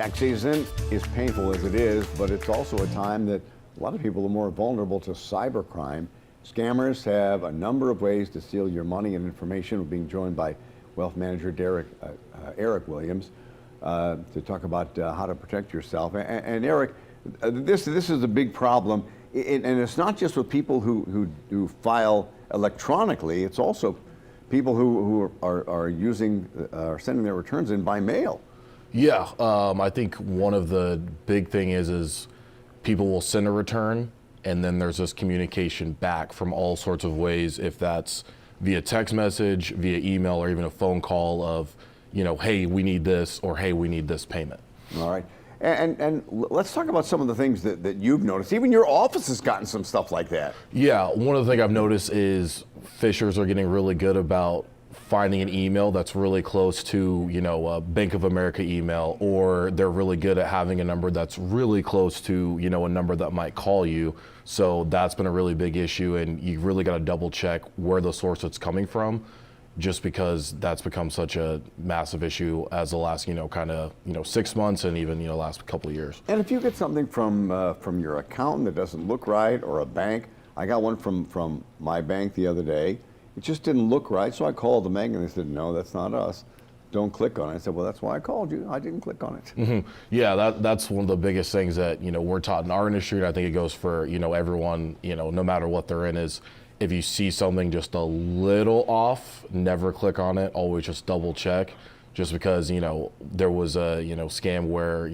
Tax season is painful as it is, but it's also a time that a lot of people are more vulnerable to cybercrime. Scammers have a number of ways to steal your money and information. We're being joined by wealth manager Eric Williams to talk about how to protect yourself. And Eric, this is a big problem, and it's not just with people who file electronically. It's also people who are sending their returns in by mail. Yeah, I think one of the big thing is people will send a return, and then there's this communication back from all sorts of ways, if that's via text message, via email, or even a phone call of, hey, we need this, or hey, we need this payment. All right. And let's talk about some of the things that you've noticed. Even your office has gotten some stuff like that. Yeah, one of the things I've noticed is phishers are getting really good about finding an email that's really close to, a Bank of America email, or they're really good at having a number that's really close to, a number that might call you. So that's been a really big issue, and you really got to double check where the source it's coming from, just because that's become such a massive issue as the last, 6 months and even, last couple of years. And if you get something from your accountant that doesn't look right, or a bank, I got one from my bank the other day. It just didn't look right, so I called the bank and they said, no, that's not us. Don't click on it. I said, well, that's why I called you. I didn't click on it. Mm-hmm. Yeah, that's one of the biggest things that, we're taught in our industry, and I think it goes for, everyone, no matter what they're in, is if you see something just a little off, never click on it. Always just double check. Just because, there was a, scam where,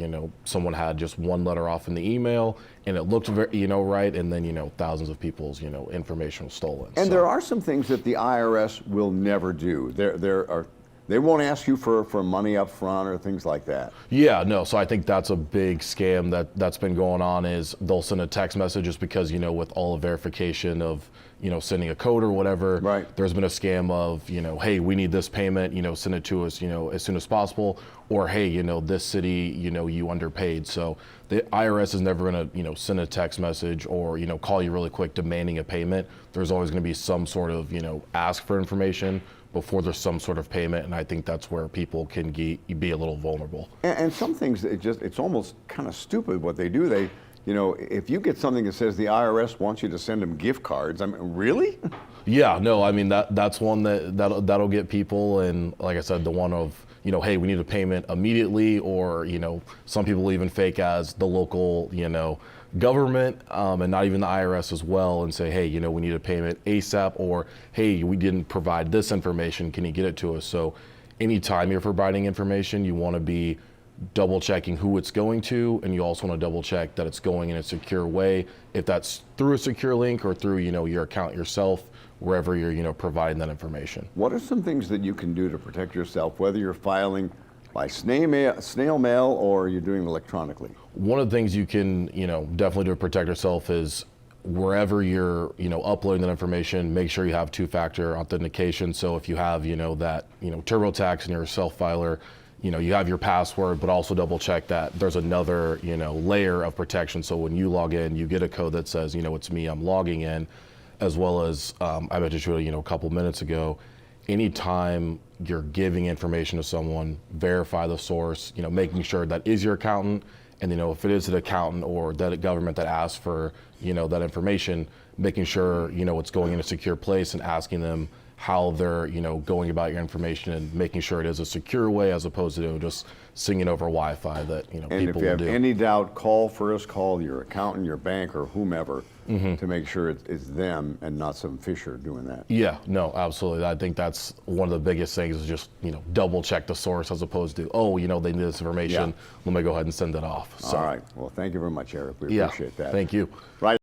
someone had just one letter off in the email and it looked very, right, and then, thousands of people's, information was stolen. And there are some things that the IRS will never do. They won't ask you for money up front or things like that. Yeah, no, so I think that's a big scam that's been going on, is they'll send a text message just because, with all the verification of, sending a code or whatever. Right. There's been a scam of, hey, we need this payment, send it to us, as soon as possible. Or, hey, this city, you underpaid. So the IRS is never going to, send a text message or, call you really quick demanding a payment. There's always going to be some sort of, ask for information before there's some sort of payment, and I think that's where people can be a little vulnerable. And some things, it's almost kind of stupid what they do. They, if you get something that says the IRS wants you to send them gift cards, I mean, really? Yeah, no, I mean, that's one that'll get people, and like I said, the one of, hey, we need a payment immediately, or, some people even fake as the local, government, and not even the IRS as well, and say, hey, we need a payment ASAP, or hey, we didn't provide this information, can you get it to us? So anytime you're providing information, you want to be double checking who it's going to, and you also want to double check that it's going in a secure way, if that's through a secure link or through your account yourself, wherever you're providing that information. What are some things that you can do to protect yourself, whether you're filing by snail mail or you're doing it electronically? One of the things you can definitely do to protect yourself is wherever you're uploading that information, make sure you have two-factor authentication. So if you have that TurboTax and you're a self-filer, you have your password, but also double check that there's another layer of protection. So when you log in, you get a code that says it's me, I'm logging in, as well as I mentioned a couple minutes ago. Anytime you're giving information to someone, verify the source, making sure that is your accountant, and if it is an accountant or that government that asks for that information, making sure it's going in a secure place and asking them how they're going about your information, and making sure it is a secure way as opposed to just singing over Wi-Fi that people will do. And if you have any doubt, call your accountant, your bank, or whomever, to make sure it's them and not some fisher doing that. Yeah, no, absolutely. I think that's one of the biggest things, is just double check the source as opposed to, they need this information, let me go ahead and send it off. So, all right. Well, thank you very much, Eric. We appreciate that. Thank you. Right.